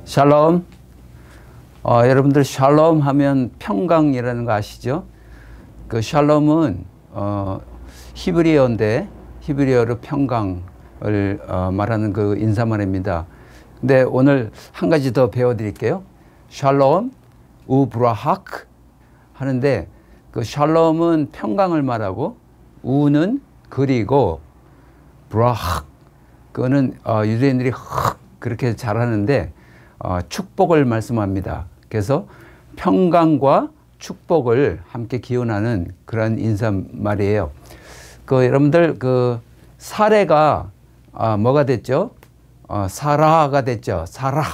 샬롬. 여러분들 샬롬 하면 평강이라는 거 아시죠? 그 샬롬은 히브리어인데 히브리어로 평강을 말하는 그 인사말입니다. 근데 오늘 한 가지 더 배워드릴게요. 샬롬 우브라하크 하는데 그 샬롬은 평강을 말하고 우는 그리고 브라하크 그거는 유대인들이 그렇게 잘하는데 축복을 말씀합니다. 그래서 평강과 축복을 함께 기원하는 그런 인사말이에요. 그 여러분들 그 사레가 뭐가 됐죠? 사라가 됐죠. 사라.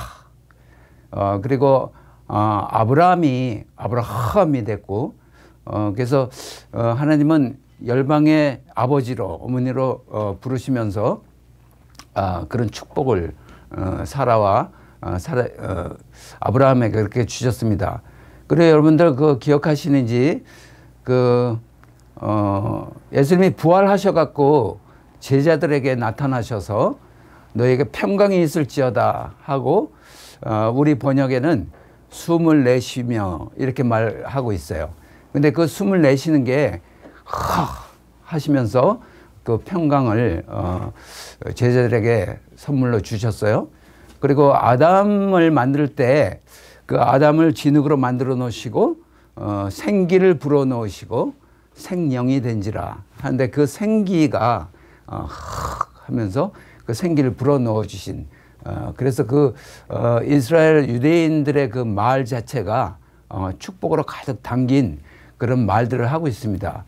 그리고 아브라함이 됐고 그래서 하나님은 열방의 아버지로 어머니로 부르시면서 그런 축복을 사라와 아브라함에게 그렇게 주셨습니다. 그리고 여러분들 그 기억하시는지 예수님이 부활하셔갖고 제자들에게 나타나셔서 너에게 평강이 있을지어다 하고 우리 번역에는 숨을 내쉬며 이렇게 말하고 있어요. 근데 그 숨을 내쉬는 게 하시면서 그 평강을 제자들에게 선물로 주셨어요. 그리고 아담을 만들 때 그 아담을 진흙으로 만들어 놓으시고 생기를 불어 넣으시고 생명이 된지라 하는데 그 생기가 하면서 그 생기를 불어 넣어 주신 그래서 그 이스라엘 유대인들의 그 말 자체가 축복으로 가득 담긴 그런 말들을 하고 있습니다.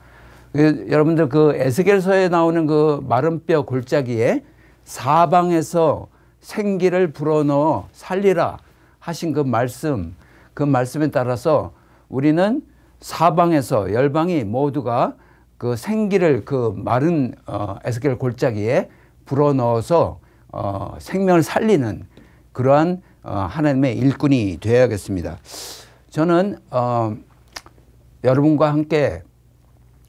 여러분들 그 에스겔서에 나오는 그 마른 뼈 골짜기에 사방에서 생기를 불어넣어 살리라 하신 그 말씀에 따라서 우리는 사방에서 열방이 모두가 그 생기를 그 마른 에스겔 골짜기에 불어넣어서 생명을 살리는 그러한 하나님의 일꾼이 되어야겠습니다. 저는 여러분과 함께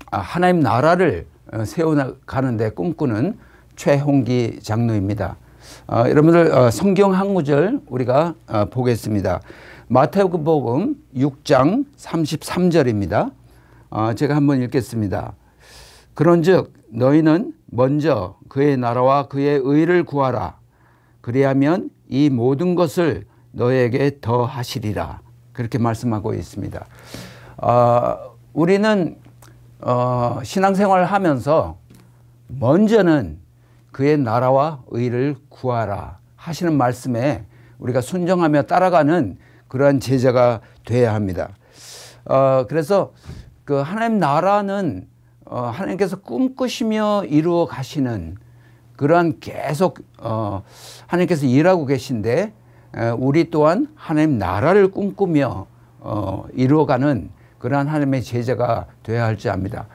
하나님 나라를 세워가는데 꿈꾸는 최홍기 장로입니다. 여러분들 성경 한 구절 우리가 보겠습니다. 마태복음 6장 33절입니다. 제가 한번 읽겠습니다. 그런즉 너희는 먼저 그의 나라와 그의 의를 구하라. 그리하면 이 모든 것을 너에게 더하시리라. 그렇게 말씀하고 있습니다. 우리는 신앙생활을 하면서 먼저는 그의 나라와 의를 구하라 하시는 말씀에 우리가 순종하며 따라가는 그러한 제자가 되어야 합니다. 그래서 그 하나님 나라는 하나님께서 꿈꾸시며 이루어 가시는 그러한 계속 하나님께서 일하고 계신데 우리 또한 하나님 나라를 꿈꾸며 이루어가는 그러한 하나님의 제자가 되어야 할지 압니다.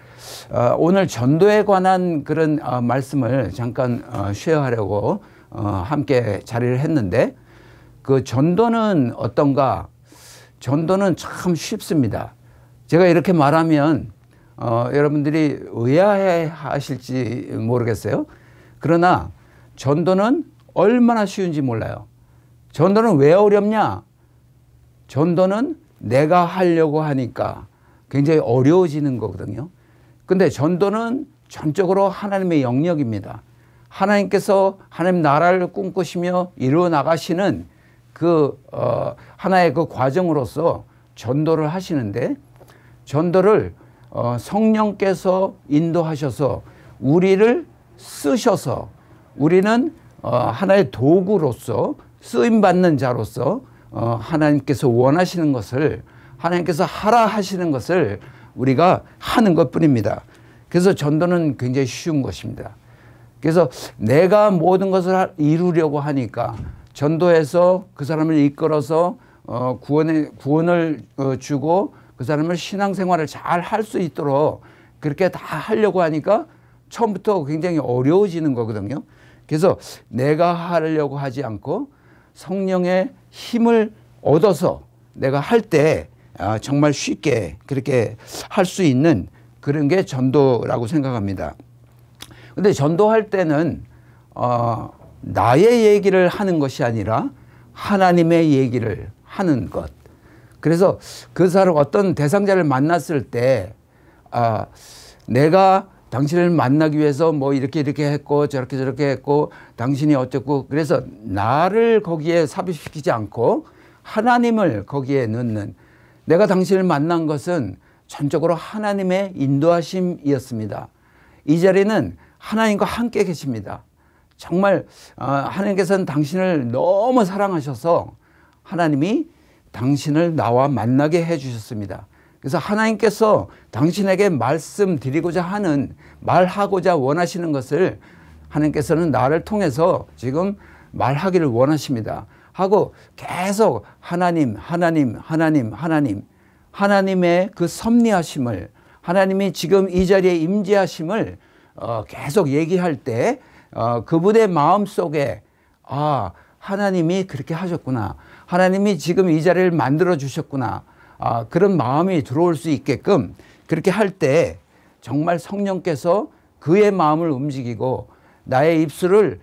오늘 전도에 관한 그런 말씀을 잠깐 쉐어하려고 함께 자리를 했는데 그 전도는 어떤가? 전도는 참 쉽습니다. 제가 이렇게 말하면 여러분들이 의아해 하실지 모르겠어요. 그러나 전도는 얼마나 쉬운지 몰라요. 전도는 왜 어렵냐? 전도는 내가 하려고 하니까 굉장히 어려워지는 거거든요. 근데 전도는 전적으로 하나님의 영역입니다. 하나님께서 하나님 나라를 꿈꾸시며 이루어 나가시는 그 하나의 그 과정으로서 전도를 하시는데 전도를 성령께서 인도하셔서 우리를 쓰셔서 우리는 하나의 도구로서 쓰임받는 자로서 하나님께서 원하시는 것을 하나님께서 하라 하시는 것을 우리가 하는 것뿐입니다. 그래서 전도는 굉장히 쉬운 것입니다. 그래서 내가 모든 것을 이루려고 하니까 전도해서 그 사람을 이끌어서 구원을 주고 그 사람을 신앙생활을 잘 할 수 있도록 그렇게 다 하려고 하니까 처음부터 굉장히 어려워지는 거거든요. 그래서 내가 하려고 하지 않고 성령의 힘을 얻어서 내가 할 때 정말 쉽게 그렇게 할 수 있는 그런 게 전도라고 생각합니다. 근데 전도할 때는 나의 얘기를 하는 것이 아니라 하나님의 얘기를 하는 것. 그래서 그 사람 어떤 대상자를 만났을 때 내가 당신을 만나기 위해서 뭐 이렇게 했고 저렇게 했고 당신이 어쩌고, 그래서 나를 거기에 삽입시키지 않고 하나님을 거기에 넣는, 내가 당신을 만난 것은 전적으로 하나님의 인도하심이었습니다. 이 자리는 하나님과 함께 계십니다. 정말 하나님께서는 당신을 너무 사랑하셔서 하나님이 당신을 나와 만나게 해 주셨습니다. 그래서 하나님께서 당신에게 말씀드리고자 하는, 말하고자 원하시는 것을 하나님께서는 나를 통해서 지금 말하기를 원하십니다. 하고 계속 하나님, 하나님, 하나님, 하나님, 하나님의 그 섭리하심을, 하나님이 지금 이 자리에 임재하심을 계속 얘기할 때 그분의 마음속에 하나님이 그렇게 하셨구나, 하나님이 지금 이 자리를 만들어 주셨구나, 그런 마음이 들어올 수 있게끔 그렇게 할 때 정말 성령께서 그의 마음을 움직이고 나의 입술을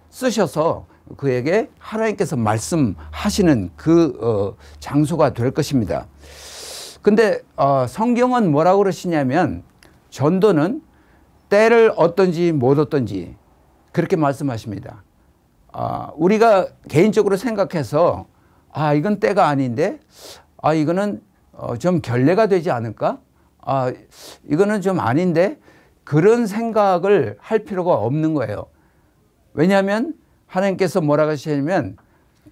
쓰셔서 그에게 하나님께서 말씀하시는 그 장소가 될 것입니다. 근데 성경은 뭐라고 그러시냐면, 전도는 때를 얻든지 못 얻든지 그렇게 말씀하십니다. 우리가 개인적으로 생각해서 이건 때가 아닌데, 이거는 좀 결례가 되지 않을까? 이거는 좀 아닌데, 그런 생각을 할 필요가 없는 거예요. 왜냐하면 하나님께서 뭐라고 하시냐면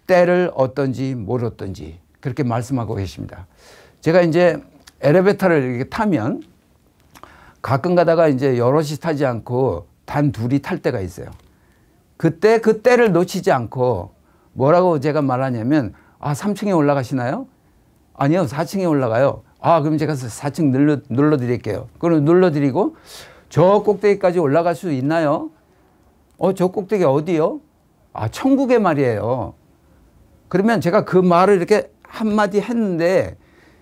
때를 얻든지 못 얻든지 그렇게 말씀하고 계십니다. 제가 이제 엘리베이터를 이렇게 타면 가끔 가다가 이제 여럿이 타지 않고 단 둘이 탈 때가 있어요. 그때 그 때를 놓치지 않고 뭐라고 제가 말하냐면 3층에 올라가시나요? 아니요, 4층에 올라가요. 그럼 제가 4층 눌러 드릴게요. 그럼 눌러 드리고, 저 꼭대기까지 올라갈 수 있나요? 저 꼭대기 어디요? 천국에 말이에요. 그러면 제가 그 말을 이렇게 한마디 했는데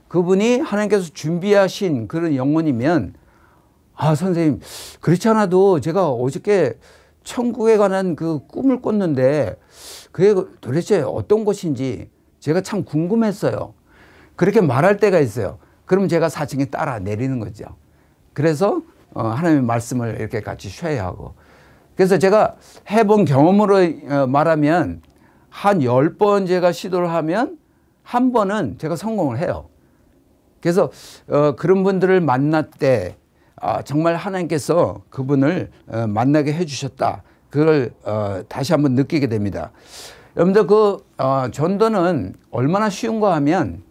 그분이 하나님께서 준비하신 그런 영혼이면, 선생님, 그렇지 않아도 제가 어저께 천국에 관한 그 꿈을 꿨는데 그게 도대체 어떤 곳인지 제가 참 궁금했어요. 그렇게 말할 때가 있어요. 그럼 제가 4층에 따라 내리는 거죠. 그래서 하나님의 말씀을 이렇게 같이 쉬어야 하고, 그래서 제가 해본 경험으로 말하면 한 10번 제가 시도를 하면 한 번은 제가 성공을 해요. 그래서 그런 분들을 만날 때 정말 하나님께서 그분을 만나게 해주셨다, 그걸 다시 한번 느끼게 됩니다. 여러분들 전도는 얼마나 쉬운가 하면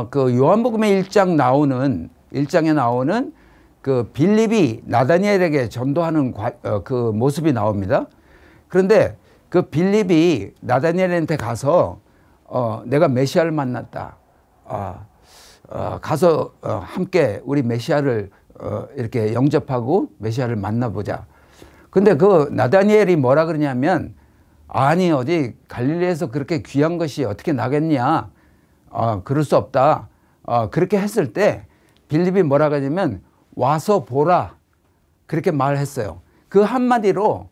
그 요한복음의 1장에 나오는 그 빌립이 나다니엘에게 전도하는 그 모습이 나옵니다. 그런데 그 빌립이 나다니엘한테 가서 내가 메시아를 만났다, 가서 함께 우리 메시아를 이렇게 영접하고 메시아를 만나보자. 근데 그 나다니엘이 뭐라 그러냐면, 아니 어디 갈릴리에서 그렇게 귀한 것이 어떻게 나겠냐, 그럴 수 없다. 그렇게 했을 때 빌립이 뭐라 그러냐면 와서 보라, 그렇게 말했어요. 그 한마디로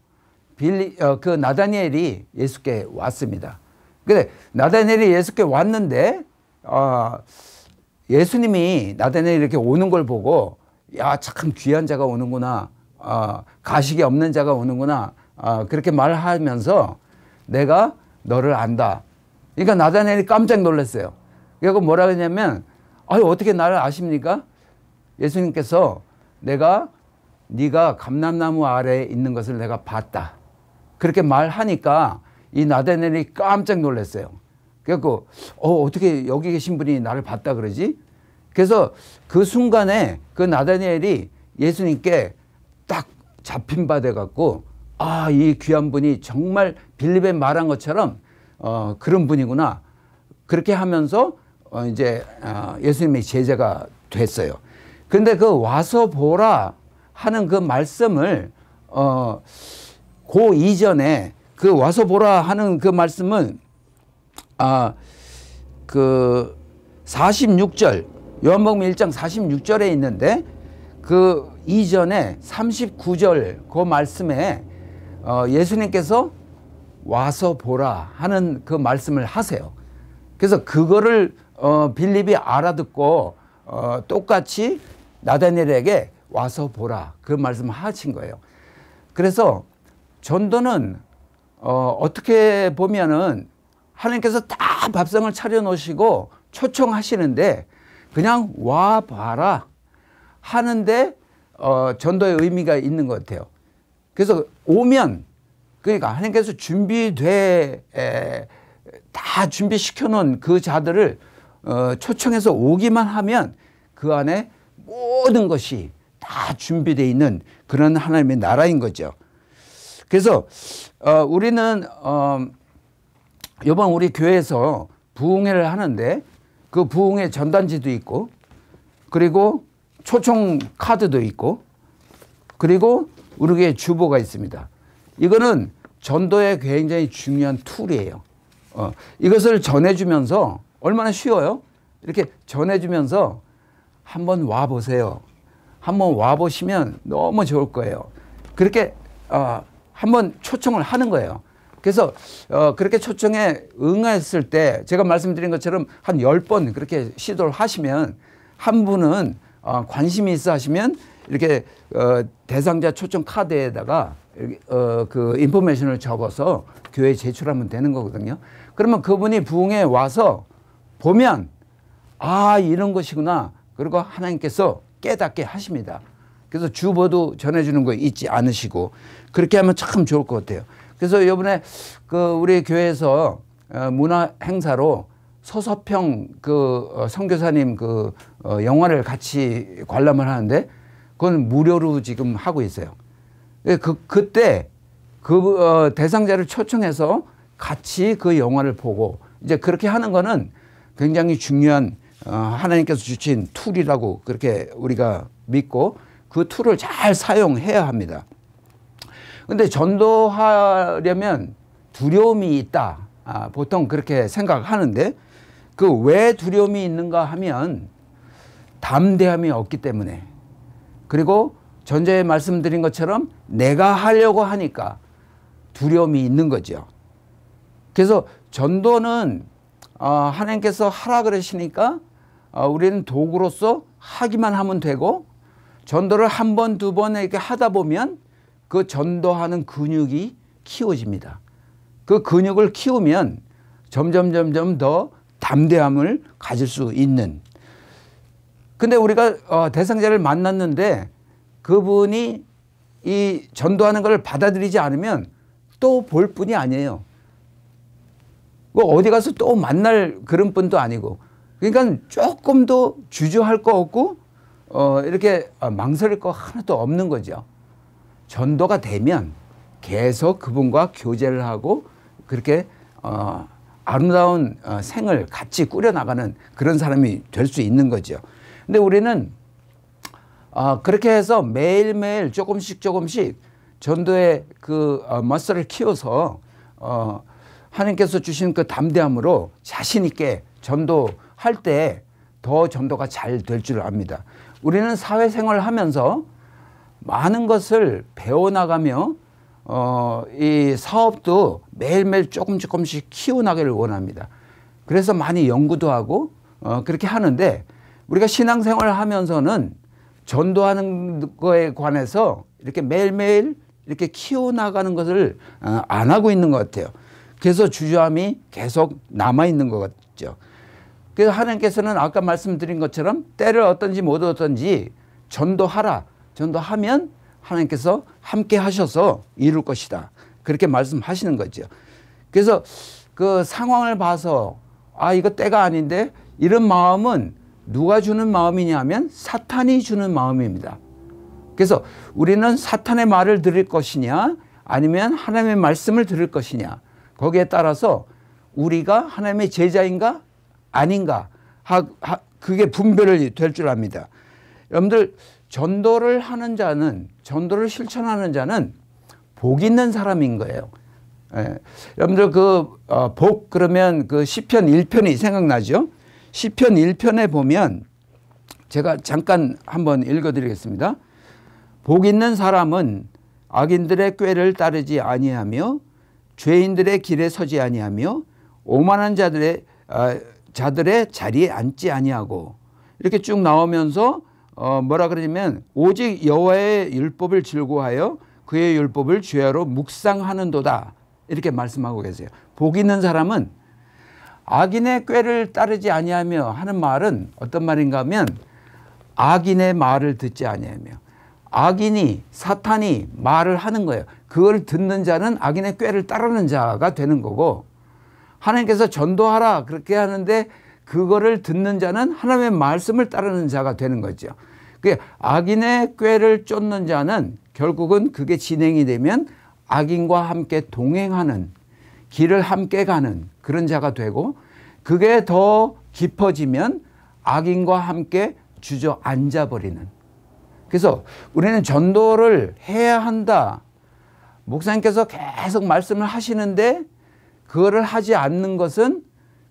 그 나다니엘이 예수께 왔습니다. 근데 나다니엘이 예수께 왔는데 예수님이 나다니엘이 이렇게 오는 걸 보고, 야, 참 귀한 자가 오는구나, 가식이 없는 자가 오는구나, 그렇게 말하면서 내가 너를 안다. 그러니까 나다니엘이 깜짝 놀랐어요. 그리고 뭐라 그러냐면, 어떻게 나를 아십니까? 예수님께서 네가 감람나무 아래에 있는 것을 내가 봤다, 그렇게 말하니까 이 나다니엘이 깜짝 놀랐어요. 그래갖고 어떻게 여기 계신 분이 나를 봤다 그러지? 그래서 그 순간에 그 나다니엘이 예수님께 딱 잡힌 바 돼갖고, 이 귀한 분이 정말 빌립의 말한 것처럼 그런 분이구나, 그렇게 하면서 이제 예수님의 제자가 됐어요. 그런데 그 와서 보라 하는 그 말씀을 그 이전에 그 와서 보라 하는 그 말씀은 그 46절, 요한복음 1장 46절에 있는데, 그 이전에 39절 그 말씀에 예수님께서 와서 보라 하는 그 말씀을 하세요. 그래서 그거를 빌립이 알아듣고 똑같이 나다니엘에게 와서 보라 그 말씀을 하신 거예요. 그래서 전도는 어떻게 보면은 하나님께서 다 밥상을 차려 놓으시고 초청하시는데 그냥 와 봐라 하는데 전도의 의미가 있는 것 같아요. 그래서 오면 그러니까 하나님께서 다 준비시켜 놓은 그 자들을 초청해서 오기만 하면 그 안에 모든 것이 다 준비되어 있는 그런 하나님의 나라인 거죠. 그래서 우리는 이번 우리 교회에서 부흥회를 하는데 그 부흥회 전단지도 있고 그리고 초청 카드도 있고 그리고 우리 교회 주보가 있습니다. 이거는 전도에 굉장히 중요한 툴이에요. 이것을 전해주면서 얼마나 쉬워요? 이렇게 전해주면서 한번 와보세요. 한번 와보시면 너무 좋을 거예요. 그렇게 한번 초청을 하는 거예요. 그래서 그렇게 초청에 응했을 때 제가 말씀드린 것처럼 한 10번 그렇게 시도를 하시면 한 분은 관심이 있어 하시면 이렇게 대상자 초청 카드에다가 그 인포메이션을 적어서 교회에 제출하면 되는 거거든요. 그러면 그분이 부흥에 와서 보면 이런 것이구나. 그리고 하나님께서 깨닫게 하십니다. 그래서 주보도 전해주는 거 잊지 않으시고 그렇게 하면 참 좋을 것 같아요. 그래서 이번에 우리 교회에서 문화 행사로 서서평 선교사님 영화를 같이 관람을 하는데 그건 무료로 지금 하고 있어요. 그때 대상자를 초청해서 같이 그 영화를 보고 이제 그렇게 하는 거는 굉장히 중요한 하나님께서 주신 툴이라고 그렇게 우리가 믿고 그 툴을 잘 사용해야 합니다. 근데 전도하려면 두려움이 있다. 보통 그렇게 생각하는데 그 왜 두려움이 있는가 하면 담대함이 없기 때문에 그리고 전자에 말씀드린 것처럼 내가 하려고 하니까 두려움이 있는 거죠. 그래서 전도는 하나님께서 하라 그러시니까 우리는 도구로서 하기만 하면 되고 전도를 한 번, 두 번 이렇게 하다 보면 그 전도하는 근육이 키워집니다. 그 근육을 키우면 점점 더 담대함을 가질 수 있는. 근데 우리가 대상자를 만났는데 그분이 이 전도하는 걸 받아들이지 않으면 또 볼 뿐이 아니에요. 어디 가서 또 만날 그런 분도 아니고. 그러니까 조금도 주저할 거 없고 이렇게 망설일 거 하나도 없는 거죠. 전도가 되면 계속 그분과 교제를 하고 그렇게 아름다운 생을 같이 꾸려나가는 그런 사람이 될 수 있는 거죠. 근데 우리는 그렇게 해서 매일매일 조금씩 전도의 머슬을 키워서 하나님께서 주신 그 담대함으로 자신 있게 전도할 때 더 전도가 잘 될 줄 압니다. 우리는 사회생활을 하면서 많은 것을 배워나가며 이 사업도 매일매일 조금씩 키워나가기를 원합니다. 그래서 많이 연구도 하고 그렇게 하는데 우리가 신앙생활을 하면서는 전도하는 거에 관해서 이렇게 매일매일 이렇게 키워나가는 것을 안 하고 있는 것 같아요. 그래서 주저함이 계속 남아있는 것 같죠. 그래서 하나님께서는 아까 말씀드린 것처럼 때를 얻든지 못 얻든지 전도하라. 전도하면 하나님께서 함께 하셔서 이룰 것이다. 그렇게 말씀하시는 거죠. 그래서 그 상황을 봐서 이거 때가 아닌데 이런 마음은 누가 주는 마음이냐면 사탄이 주는 마음입니다. 그래서 우리는 사탄의 말을 들을 것이냐 아니면 하나님의 말씀을 들을 것이냐 거기에 따라서 우리가 하나님의 제자인가 아닌가 그게 분별이 될 줄 압니다. 여러분들 전도를 하는 자는 전도를 실천하는 자는 복 있는 사람인 거예요. 여러분들 복 그러면 시편 1편이 생각나죠? 시편 1편에 보면 제가 잠깐 한번 읽어드리겠습니다. 복 있는 사람은 악인들의 꾀를 따르지 아니하며 죄인들의 길에 서지 아니하며 오만한 자들의 자리에 앉지 아니하고 이렇게 쭉 나오면서 뭐라 그러냐면 오직 여호와의 율법을 즐거워하여 그의 율법을 주야로 묵상하는도다 이렇게 말씀하고 계세요. 복 있는 사람은 악인의 꾀를 따르지 아니하며 하는 말은 어떤 말인가 하면 악인의 말을 듣지 아니하며 악인이 사탄이 말을 하는 거예요. 그걸 듣는 자는 악인의 꾀를 따르는 자가 되는 거고 하나님께서 전도하라 그렇게 하는데 그거를 듣는 자는 하나님의 말씀을 따르는 자가 되는 거죠. 악인의 꾀를 쫓는 자는 결국은 그게 진행이 되면 악인과 함께 동행하는 길을 함께 가는 그런 자가 되고 그게 더 깊어지면 악인과 함께 주저앉아 버리는. 그래서 우리는 전도를 해야 한다. 목사님께서 계속 말씀을 하시는데 그거를 하지 않는 것은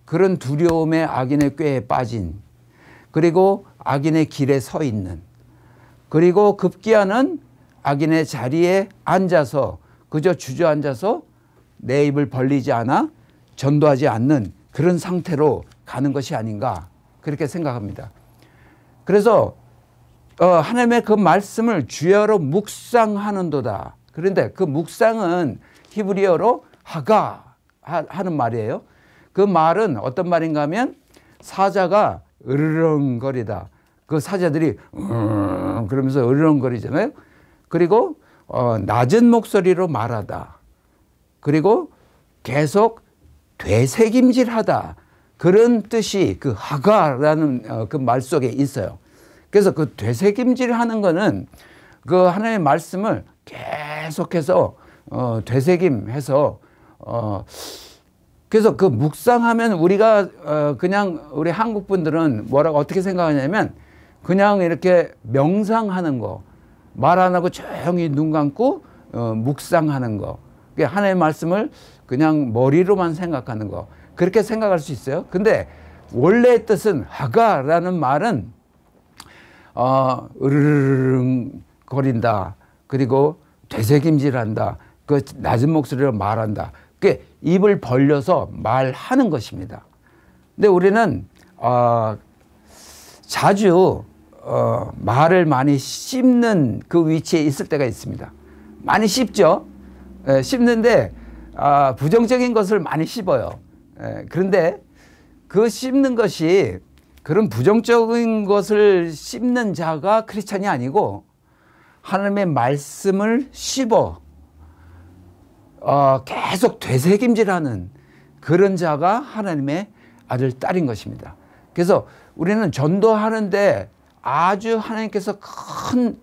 그런 두려움에 악인의 꾀에 빠진 그리고 악인의 길에 서 있는 그리고 급기야는 악인의 자리에 앉아서 그저 주저앉아서 내 입을 벌리지 않아 전도하지 않는 그런 상태로 가는 것이 아닌가 그렇게 생각합니다. 그래서 하나님의 그 말씀을 주야로 묵상하는도다. 그런데 그 묵상은 히브리어로 하가 하는 말이에요. 그 말은 어떤 말인가 하면 사자가 으르렁거리다. 그 사자들이 그러면서 으르렁거리잖아요. 그리고 낮은 목소리로 말하다. 그리고 계속 되새김질하다. 그런 뜻이 그 하가라는 그 말 속에 있어요. 그래서 그 되새김질하는 거는 그 하나님의 말씀을 계속해서 되새김해서 그래서 그 묵상하면 우리가 그냥 우리 한국 분들은 뭐라고 어떻게 생각하냐면 그냥 이렇게 명상하는 거 말 안 하고 조용히 눈 감고 묵상하는 거 하나님의 말씀을 그냥 머리로만 생각하는 거 그렇게 생각할 수 있어요. 근데 원래의 뜻은 하가라는 말은 으르릉 거린다. 그리고 되새김질한다. 그 낮은 목소리로 말한다. 그게 입을 벌려서 말하는 것입니다. 근데 우리는 자주 말을 많이 씹는 그 위치에 있을 때가 있습니다. 많이 씹죠. 씹는데 부정적인 것을 많이 씹어요. 그런데 그 씹는 것이 그런 부정적인 것을 씹는 자가 크리스찬이 아니고 하나님의 말씀을 씹어 계속 되새김질하는 그런 자가 하나님의 아들 딸인 것입니다. 그래서 우리는 전도하는데 아주 하나님께서 큰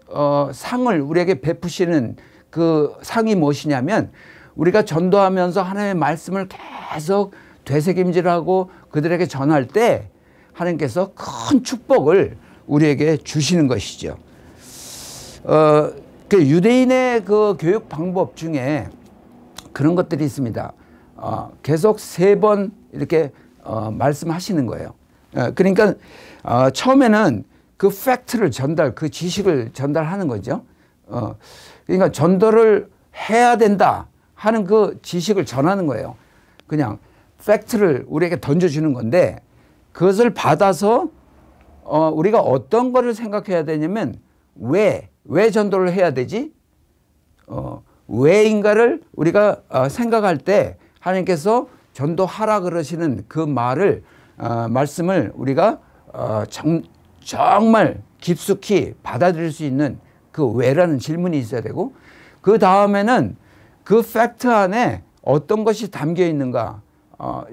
상을 우리에게 베푸시는 그 상이 무엇이냐면 우리가 전도하면서 하나님의 말씀을 계속 되새김질하고 그들에게 전할 때 하나님께서 큰 축복을 우리에게 주시는 것이죠. 그 유대인의 그 교육 방법 중에 그런 것들이 있습니다. 계속 3번 이렇게 말씀하시는 거예요. 그러니까 처음에는 그 팩트를 그 지식을 전달하는 거죠. 그러니까 전도를 해야 된다 하는 그 지식을 전하는 거예요. 그냥 팩트를 우리에게 던져주는 건데 그것을 받아서 우리가 어떤 거를 생각해야 되냐면 왜 전도를 해야 되지? 왜인가를 우리가 생각할 때 하나님께서 전도하라 그러시는 그 말씀을 우리가 정말 깊숙이 받아들일 수 있는 그 왜라는 질문이 있어야 되고 그 다음에는 그 팩트 안에 어떤 것이 담겨 있는가.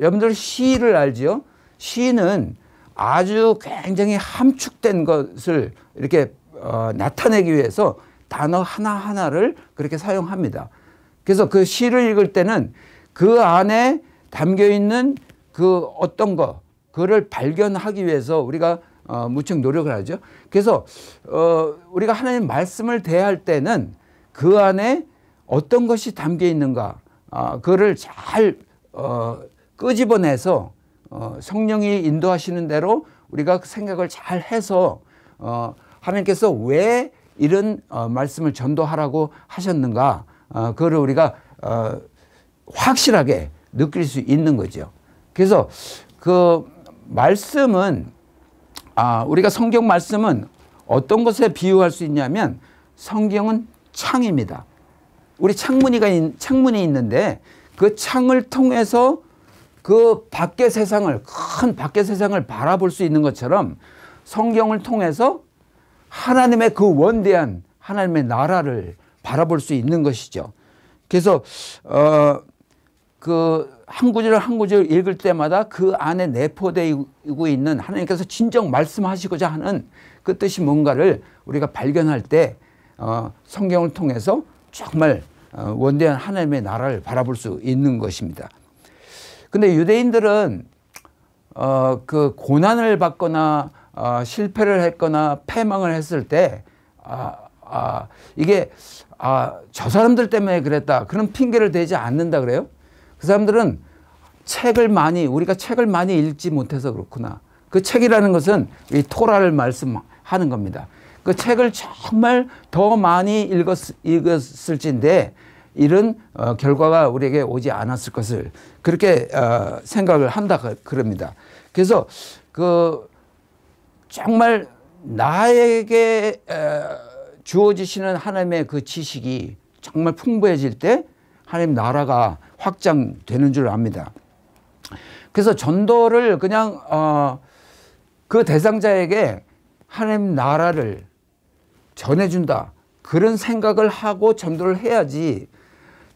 여러분들 시를 알지요? 시는 아주 굉장히 함축된 것을 이렇게 나타내기 위해서 단어 하나하나를 그렇게 사용합니다. 그래서 그 시를 읽을 때는 그 안에 담겨 있는 그 어떤 거, 그거를 발견하기 위해서 우리가 무척 노력을 하죠. 그래서 우리가 하나님 말씀을 대할 때는 그 안에 어떤 것이 담겨 있는가, 그거를 잘 끄집어내서 성령이 인도하시는 대로 우리가 생각을 잘 해서 하나님께서 왜 이런 말씀을 전도하라고 하셨는가, 그거를 우리가 확실하게 느낄 수 있는 거죠. 그래서 그 말씀은 우리가 성경 말씀은 어떤 것에 비유할 수 있냐면 성경은 창입니다. 우리 창문이 있는데 그 창을 통해서 그 밖의 세상을, 큰 밖의 세상을 바라볼 수 있는 것처럼 성경을 통해서 하나님의 그 원대한 하나님의 나라를 바라볼 수 있는 것이죠. 그래서 그 한 구절 한 구절 읽을 때마다 그 안에 내포되고 있는 하나님께서 진정 말씀하시고자 하는 그 뜻이 뭔가를 우리가 발견할 때 성경을 통해서 정말 원대한 하나님의 나라를 바라볼 수 있는 것입니다. 근데 유대인들은 그 고난을 받거나 실패를 했거나 패망을 했을 때 이게 저 사람들 때문에 그랬다, 그런 핑계를 대지 않는다 그래요. 그 사람들은 우리가 책을 많이 읽지 못해서 그렇구나. 그 책이라는 것은 이 토라를 말씀하는 겁니다. 그 책을 정말 더 많이 읽었을진데 이런 결과가 우리에게 오지 않았을 것을 그렇게 생각을 한다 그럽니다. 그래서 그 정말 나에게 주어지시는 하나님의 그 지식이 정말 풍부해질 때 하나님 나라가 확장되는 줄 압니다. 그래서 전도를 그냥 그 대상자에게 하나님 나라를 전해준다, 그런 생각을 하고 전도를 해야지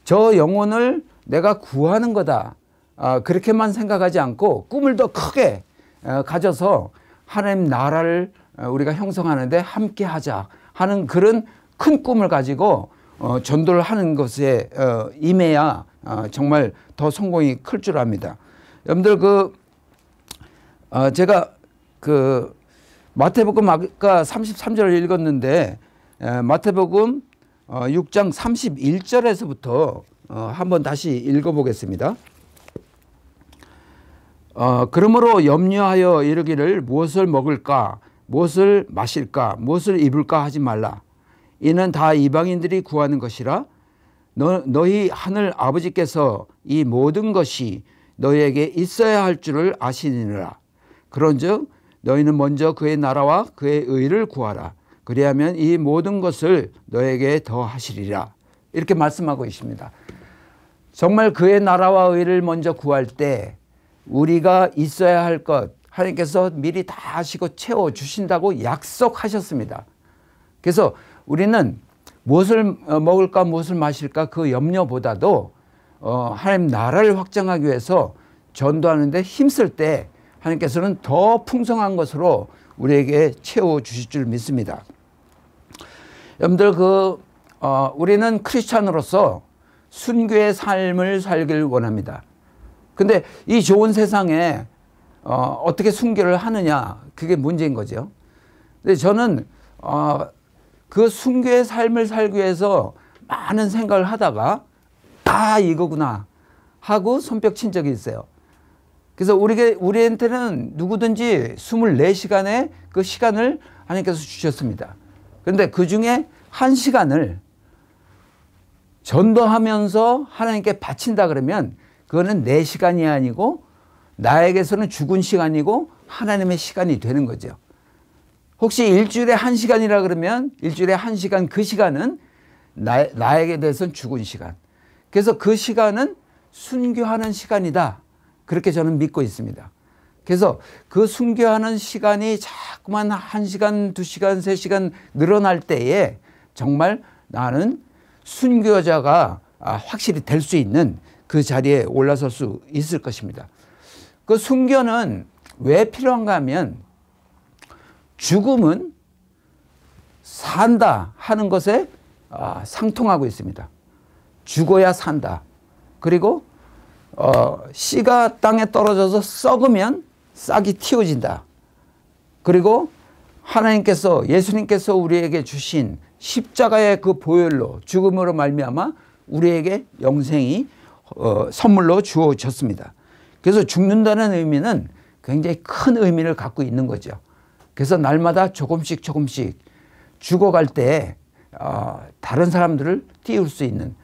저 영혼을 내가 구하는 거다 그렇게만 생각하지 않고 꿈을 더 크게 가져서 하나님 나라를 우리가 형성하는데 함께 하자 하는 그런 큰 꿈을 가지고 전도를 하는 것에 임해야 정말 더 성공이 클 줄 압니다. 여러분들 제가 그 마태복음 아까 33절을 읽었는데 마태복음 6장 31절에서부터 한번 다시 읽어보겠습니다. 그러므로 염려하여 이르기를 무엇을 먹을까, 무엇을 마실까, 무엇을 입을까 하지 말라. 이는 다 이방인들이 구하는 것이라. 너희 하늘 아버지께서 이 모든 것이 너희에게 있어야 할 줄을 아시니라. 그런즉 너희는 먼저 그의 나라와 그의 의를 구하라. 그리하면 이 모든 것을 너에게 더하시리라. 이렇게 말씀하고 있습니다. 정말 그의 나라와 의를 먼저 구할 때 우리가 있어야 할 것 하나님께서 미리 다 하시고 채워주신다고 약속하셨습니다. 그래서 우리는 무엇을 먹을까 무엇을 마실까 그 염려보다도 하나님 나라를 확장하기 위해서 전도하는 데 힘쓸 때 하나님께서는 더 풍성한 것으로 우리에게 채워주실 줄 믿습니다. 여러분들 우리는 크리스찬으로서 순교의 삶을 살길 원합니다. 근데 이 좋은 세상에 어떻게 순교를 하느냐, 그게 문제인 거죠. 근데 저는 그 순교의 삶을 살기 위해서 많은 생각을 하다가 이거구나 하고 손뼉 친 적이 있어요. 그래서 우리한테는 누구든지 24시간의 그 시간을 하나님께서 주셨습니다. 그런데 그 중에 1시간을 전도하면서 하나님께 바친다 그러면 그거는 내 시간이 아니고 나에게서는 죽은 시간이고 하나님의 시간이 되는 거죠. 혹시 일주일에 1시간이라 그러면 일주일에 1시간, 그 시간은 나에게 대해서는 죽은 시간. 그래서 그 시간은 순교하는 시간이다. 그렇게 저는 믿고 있습니다. 그래서 그 순교하는 시간이 자꾸만 1시간, 2시간, 3시간 늘어날 때에 정말 나는 순교자가 확실히 될 수 있는 그 자리에 올라설 수 있을 것입니다. 그 순교는 왜 필요한가 하면 죽음은 산다 하는 것에 상통하고 있습니다. 죽어야 산다. 그리고 씨가 땅에 떨어져서 썩으면 싹이 틔워진다. 그리고 하나님께서, 예수님께서 우리에게 주신 십자가의 그 보혈로, 죽음으로 말미암아 우리에게 영생이 선물로 주어졌습니다. 그래서 죽는다는 의미는 굉장히 큰 의미를 갖고 있는 거죠. 그래서 날마다 조금씩 죽어갈 때 다른 사람들을 띄울 수 있는,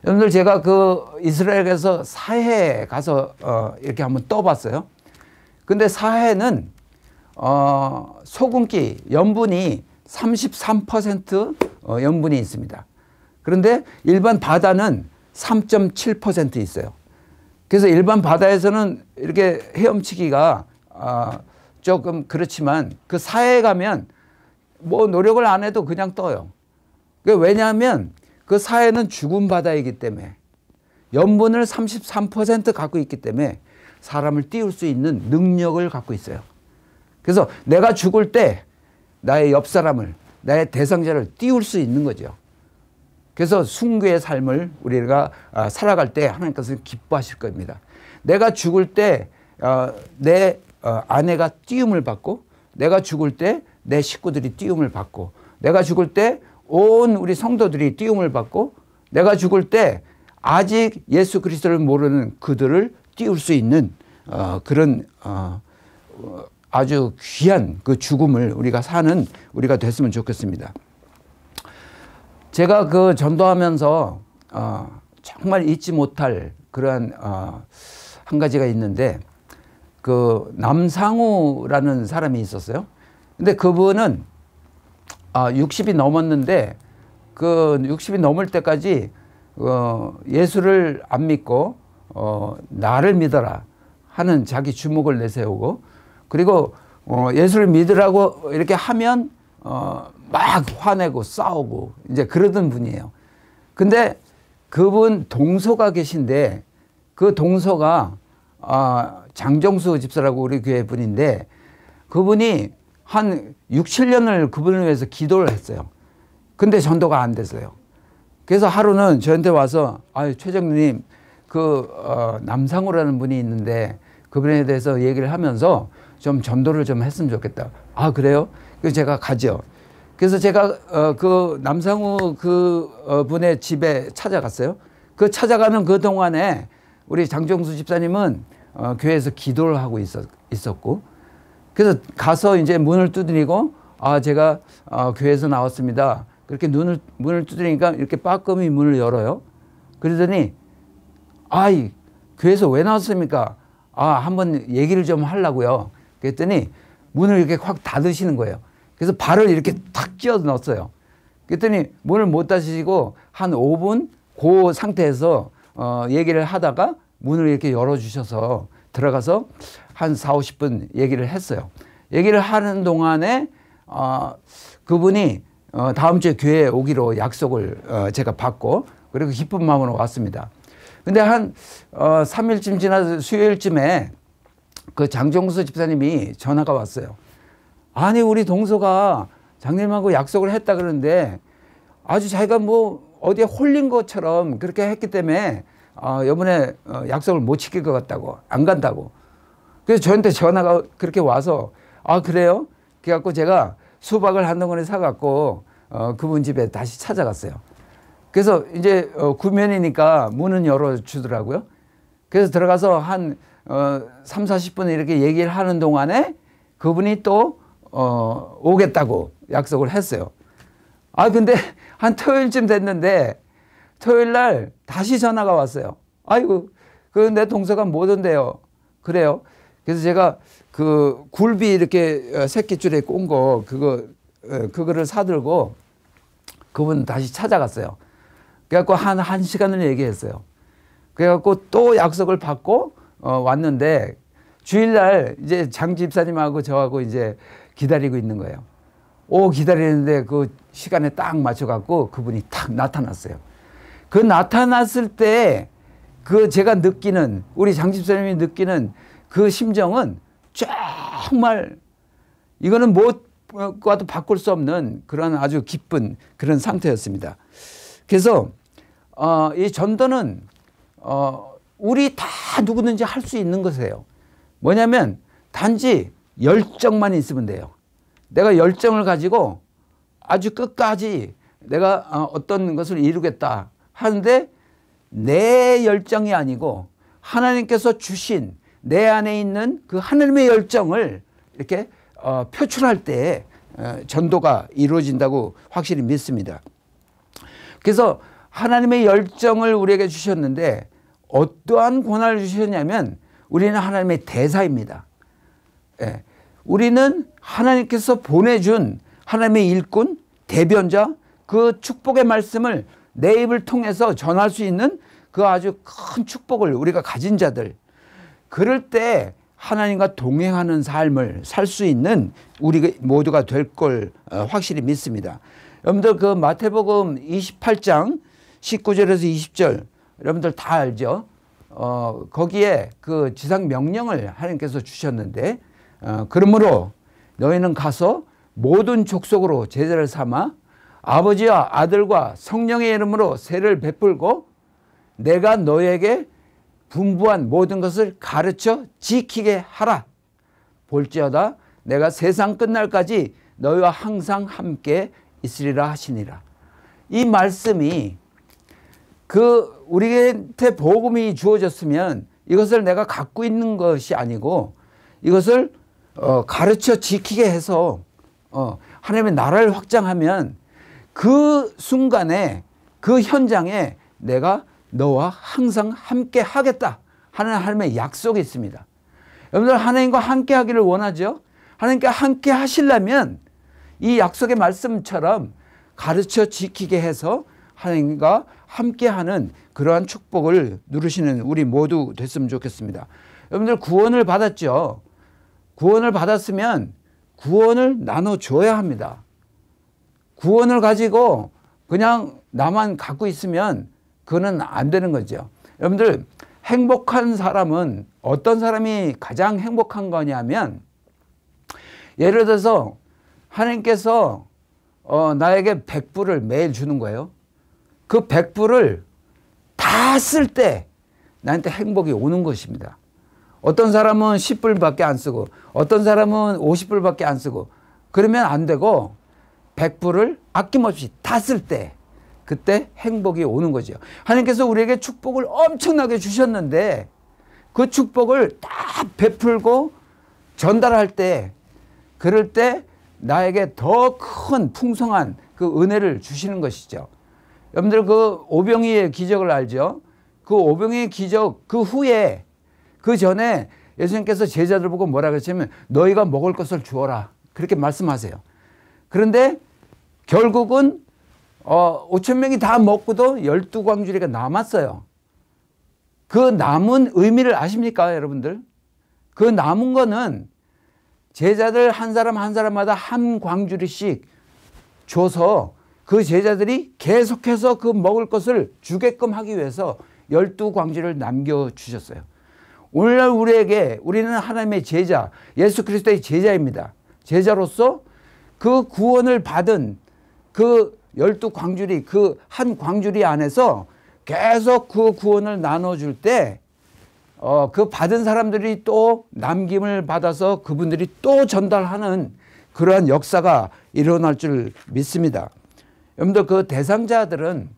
여러분들 제가 그 이스라엘에서 사해에 가서 이렇게 한번 떠봤어요. 근데 사해는 소금기 염분이 33% 염분이 있습니다. 그런데 일반 바다는 3.7% 있어요. 그래서 일반 바다에서는 이렇게 헤엄치기가 조금 그렇지만 그 사해에 가면 뭐 노력을 안 해도 그냥 떠요. 왜냐하면 그 사해는 죽은 바다이기 때문에 염분을 33% 갖고 있기 때문에 사람을 띄울 수 있는 능력을 갖고 있어요. 그래서 내가 죽을 때 나의 옆 사람을, 나의 대상자를 띄울 수 있는 거죠. 그래서 순교의 삶을 우리가 살아갈 때 하나님께서 기뻐하실 겁니다. 내가 죽을 때 내 아내가 띄움을 받고, 내가 죽을 때 내 식구들이 띄움을 받고, 내가 죽을 때 온 우리 성도들이 띄움을 받고, 내가 죽을 때 아직 예수 그리스도를 모르는 그들을 띄울 수 있는 그런 아주 귀한 그 죽음을 우리가 사는 우리가 됐으면 좋겠습니다. 제가 그 전도하면서 정말 잊지 못할 그러한 한 가지가 있는데, 그 남상우라는 사람이 있었어요. 근데 그분은 60이 넘었는데 그 60이 넘을 때까지 예수를 안 믿고 나를 믿어라 하는 자기 주목을 내세우고, 그리고 예수를 믿으라고 이렇게 하면 막 화내고 싸우고 이제 그러던 분이에요. 근데 그분 동서가 계신데, 그 동서가 장정수 집사라고 우리 교회 분인데, 그분이 한 6, 7년을 그분을 위해서 기도를 했어요. 근데 전도가 안 됐어요. 그래서 하루는 저한테 와서 최정님 남상우라는 분이 있는데 그분에 대해서 얘기를 하면서 좀 전도를 좀 했으면 좋겠다. 그래요? 그래서 제가 가죠. 그래서 제가 그 남상우 그 분의 집에 찾아갔어요. 그 찾아가는 그 동안에 우리 장정수 집사님은 교회에서 기도를 하고 있었고, 그래서 가서 이제 문을 두드리고 제가 교회에서 나왔습니다. 그렇게 문을 두드리니까 이렇게 빠끔히 문을 열어요. 그러더니 교회에서 왜 나왔습니까? 한번 얘기를 좀 하려고요. 그랬더니 문을 이렇게 확 닫으시는 거예요. 그래서 발을 이렇게 탁 끼워 넣었어요. 그랬더니 문을 못 닫으시고 한 5분 그 상태에서 얘기를 하다가 문을 이렇게 열어주셔서 들어가서 한 4, 50분 얘기를 했어요. 얘기를 하는 동안에 그분이 다음 주에 교회에 오기로 약속을 제가 받고, 그리고 기쁜 마음으로 왔습니다. 근데 한 3일쯤 지나서 수요일쯤에 그 장정수 집사님이 전화가 왔어요. 아니 우리 동서가 장님하고 약속을 했다 그러는데 아주 자기가 뭐 어디에 홀린 것처럼 그렇게 했기 때문에 이번에 약속을 못 지킬 것 같다고, 안 간다고. 그래서 저한테 전화가 그렇게 와서 그래요? 그래갖고 제가 수박을 한 덩어리 사갖고 그분 집에 다시 찾아갔어요. 그래서 이제 구면이니까 문은 열어주더라고요. 그래서 들어가서 한 3, 40분 이렇게 얘기를 하는 동안에 그분이 또 오겠다고 약속을 했어요. 근데 한 토요일쯤 됐는데 토요일 날 다시 전화가 왔어요. 아이고, 내 동서가 못 온대요. 그래요? 그래서 제가 그 굴비 이렇게 새끼줄에 꼰 거 그거를 사들고 그분 다시 찾아갔어요. 그래갖고 한 1시간을 얘기했어요. 그래갖고 또 약속을 받고 왔는데 주일날 이제 장 집사님하고 저하고 이제 기다리고 있는 거예요. 기다리는데 그 시간에 딱 맞춰갖고 그분이 딱 나타났어요. 그 나타났을 때 그 제가 느끼는, 우리 장 집사님이 느끼는 그 심정은 정말 이거는 무엇과도 바꿀 수 없는 그런 아주 기쁜 그런 상태였습니다. 그래서 이 전도는 우리 다 누구든지 할 수 있는 것이에요. 뭐냐면 단지 열정만 있으면 돼요. 내가 열정을 가지고 아주 끝까지 내가 어떤 것을 이루겠다 하는데, 내 열정이 아니고 하나님께서 주신 내 안에 있는 그 하나님의 열정을 이렇게 표출할 때 전도가 이루어진다고 확실히 믿습니다. 그래서 하나님의 열정을 우리에게 주셨는데 어떠한 권한을 주셨냐면 우리는 하나님의 대사입니다. 예. 우리는 하나님께서 보내준 하나님의 일꾼, 대변자, 그 축복의 말씀을 내 입을 통해서 전할 수 있는 그 아주 큰 축복을 우리가 가진 자들, 그럴 때 하나님과 동행하는 삶을 살 수 있는 우리 모두가 될 걸 확실히 믿습니다. 여러분들 그 마태복음 28장 19절에서 20절 여러분들 다 알죠? 거기에 그 지상 명령을 하나님께서 주셨는데 그러므로 너희는 가서 모든 족속으로 제자를 삼아 아버지와 아들과 성령의 이름으로 세를 베풀고 내가 너희에게 분부한 모든 것을 가르쳐 지키게 하라. 볼지어다 내가 세상 끝날까지 너희와 항상 함께 있으리라 하시니라. 이 말씀이 그 우리한테 복음이 주어졌으면 이것을 내가 갖고 있는 것이 아니고 이것을 가르쳐 지키게 해서 하나님의 나라를 확장하면 그 순간에 그 현장에 내가 너와 항상 함께 하겠다 하는 하나님의 약속이 있습니다. 여러분들 하나님과 함께 하기를 원하죠? 하나님과 함께 하시려면 이 약속의 말씀처럼 가르쳐 지키게 해서 하나님과 함께하는 그러한 축복을 누리시는 우리 모두 됐으면 좋겠습니다. 여러분들 구원을 받았죠? 구원을 받았으면 구원을 나눠줘야 합니다. 구원을 가지고 그냥 나만 갖고 있으면 그거는 안 되는 거죠. 여러분들 행복한 사람은 어떤 사람이 가장 행복한 거냐면 예를 들어서 하나님께서 나에게 100불을 매일 주는 거예요. 그 100불을 다 쓸 때 나한테 행복이 오는 것입니다. 어떤 사람은 10불밖에 안 쓰고 어떤 사람은 50불밖에 안 쓰고 그러면 안 되고 100불을 아낌없이 다 쓸 때 그때 행복이 오는 거죠. 하나님께서 우리에게 축복을 엄청나게 주셨는데 그 축복을 다 베풀고 전달할 때 그럴 때 나에게 더 큰 풍성한 그 은혜를 주시는 것이죠. 여러분들 그 오병이의 기적을 알죠? 그 오병이의 기적 그 후에 그 전에 예수님께서 제자들 보고 뭐라 그랬냐면 너희가 먹을 것을 주어라 그렇게 말씀하세요. 그런데 결국은 5,000명이 다 먹고도 12광주리가 남았어요. 그 남은 의미를 아십니까 여러분들? 그 남은 거는 제자들 한 사람 한 사람마다 한 광주리씩 줘서 그 제자들이 계속해서 그 먹을 것을 주게끔 하기 위해서 12광주리를 남겨주셨어요. 오늘날 우리는 하나님의 제자, 예수 그리스도의 제자입니다. 제자로서 그 구원을 받은 그 12광주리, 그 한 광주리 안에서 계속 그 구원을 나눠줄 때 그 받은 사람들이 또 남김을 받아서 그분들이 또 전달하는 그러한 역사가 일어날 줄 믿습니다. 여러분들 그 대상자들은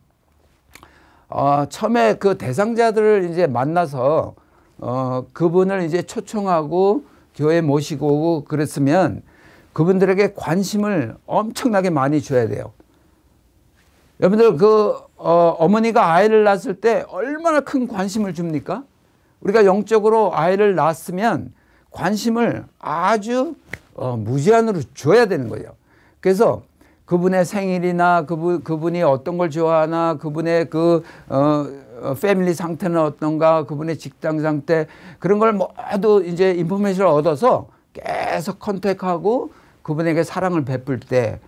처음에 그 대상자들을 이제 만나서 그분을 이제 초청하고 교회에 모시고 오고 그랬으면 그분들에게 관심을 엄청나게 많이 줘야 돼요. 여러분들 그 어머니가 아이를 낳았을 때 얼마나 큰 관심을 줍니까? 우리가 영적으로 아이를 낳았으면 관심을 아주 무제한으로 줘야 되는 거예요. 그래서 그분의 생일이나 그분이 어떤 걸 좋아하나 그분의 그 패밀리 상태는 어떤가 그분의 직장 상태 그런 걸 모두 이제 인포메이션을 얻어서 계속 컨택하고 그분에게 사랑을 베풀 때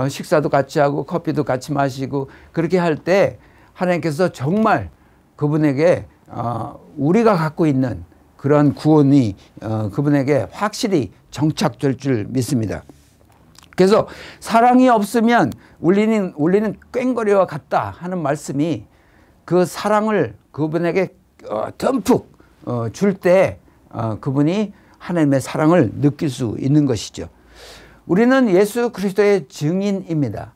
식사도 같이 하고 커피도 같이 마시고 그렇게 할 때 하나님께서 정말 그분에게 우리가 갖고 있는 그런 구원이 그분에게 확실히 정착될 줄 믿습니다. 그래서 사랑이 없으면 울리는 꽹과리와 같다 하는 말씀이 그 사랑을 그분에게 듬뿍 줄 때 그분이 하나님의 사랑을 느낄 수 있는 것이죠. 우리는 예수 그리스도의 증인입니다.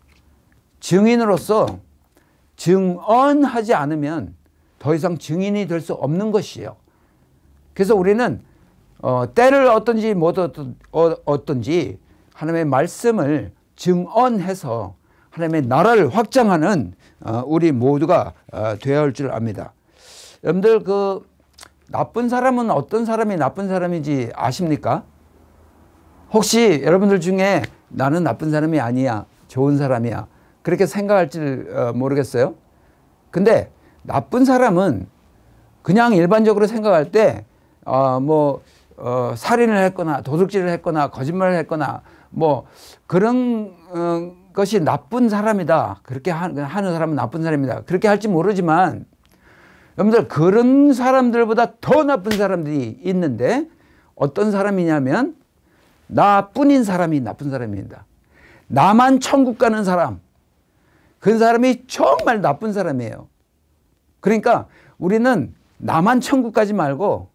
증인으로서 증언하지 않으면 더 이상 증인이 될 수 없는 것이에요. 그래서 우리는 때를 어떤지 못 어떤지 하나님의 말씀을 증언해서 하나님의 나라를 확장하는 우리 모두가 되어야 할 줄 압니다. 여러분들 그 나쁜 사람은 어떤 사람이 나쁜 사람인지 아십니까? 혹시 여러분들 중에 나는 나쁜 사람이 아니야, 좋은 사람이야, 그렇게 생각할지 모르겠어요. 근데 나쁜 사람은 그냥 일반적으로 생각할 때 살인을 했거나 도둑질을 했거나 거짓말을 했거나 뭐 그런 것이 나쁜 사람이다, 그렇게 하는 사람은 나쁜 사람이다, 그렇게 할지 모르지만 여러분들 그런 사람들보다 더 나쁜 사람들이 있는데 어떤 사람이냐면 나뿐인 사람이 나쁜 사람입니다. 나만 천국 가는 사람, 그 사람이 정말 나쁜 사람이에요. 그러니까 우리는 나만 천국 가지 말고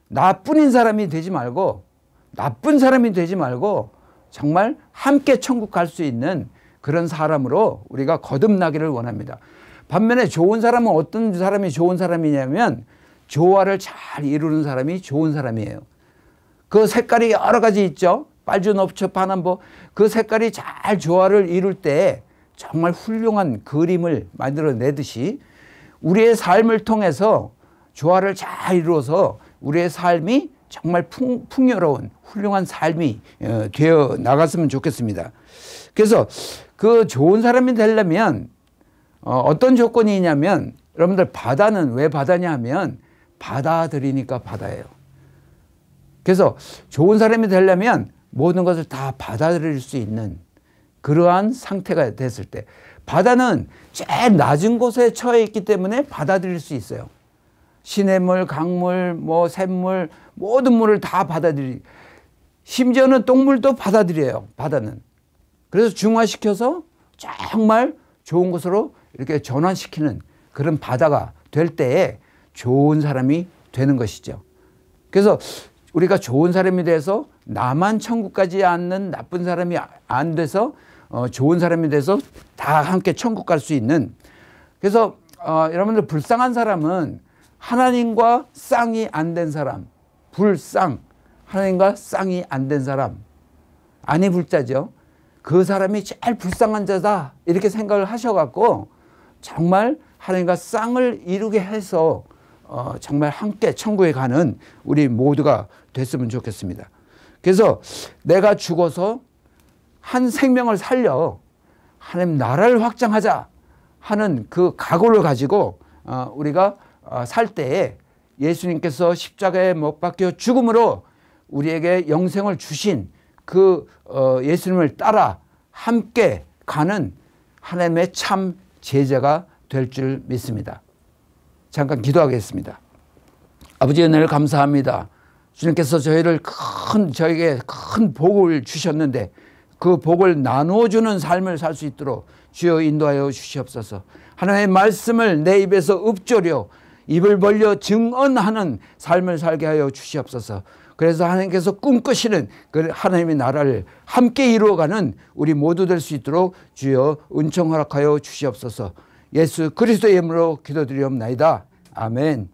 나뿐인 사람이 되지 말고 나쁜 사람이 되지 말고 정말 함께 천국 갈 수 있는 그런 사람으로 우리가 거듭나기를 원합니다. 반면에 좋은 사람은 어떤 사람이 좋은 사람이냐면 조화를 잘 이루는 사람이 좋은 사람이에요. 그 색깔이 여러 가지 있죠. 빨주, 녹초, 파남보, 그 색깔이 잘 조화를 이룰 때 정말 훌륭한 그림을 만들어내듯이 우리의 삶을 통해서 조화를 잘 이루어서 우리의 삶이 정말 풍요로운 훌륭한 삶이 되어 나갔으면 좋겠습니다. 그래서 그 좋은 사람이 되려면 어떤 조건이 있냐면 여러분들 바다는 왜 바다냐 하면 받아들이니까 바다예요. 그래서 좋은 사람이 되려면 모든 것을 다 받아들일 수 있는 그러한 상태가 됐을 때, 바다는 제일 낮은 곳에 처해 있기 때문에 받아들일 수 있어요. 시냇물, 강물, 뭐 샘물, 모든 물을 다 심지어는 똥물도 받아들여요, 바다는. 그래서 중화시켜서 정말 좋은 곳으로 이렇게 전환시키는 그런 바다가 될 때에 좋은 사람이 되는 것이죠. 그래서 우리가 좋은 사람이 돼서 나만 천국 가지 않는 나쁜 사람이 안 돼서 좋은 사람이 돼서 다 함께 천국 갈 수 있는. 그래서 여러분들 불쌍한 사람은 하나님과 쌍이 안 된 사람, 불쌍, 하나님과 쌍이 안 된 사람, 아니 불자죠. 그 사람이 제일 불쌍한 자다 이렇게 생각을 하셔갖고 정말 하나님과 쌍을 이루게 해서 정말 함께 천국에 가는 우리 모두가 됐으면 좋겠습니다. 그래서 내가 죽어서 한 생명을 살려 하나님 나라를 확장하자 하는 그 각오를 가지고 우리가 살 때에 예수님께서 십자가에 못 박혀 죽음으로 우리에게 영생을 주신 그 예수님을 따라 함께 가는 하나님의 참 제자가 될 줄 믿습니다. 잠깐 기도하겠습니다. 아버지 은혜를 감사합니다. 주님께서 저에게 큰 복을 주셨는데 그 복을 나누어주는 삶을 살 수 있도록 주여 인도하여 주시옵소서. 하나님의 말씀을 내 입에서 읊조려 입을 벌려 증언하는 삶을 살게 하여 주시옵소서. 그래서 하나님께서 꿈꾸시는 그 하나님의 나라를 함께 이루어가는 우리 모두 될 수 있도록 주여 은총 허락하여 주시옵소서. 예수 그리스도의 이름으로 기도드리옵나이다. 아멘.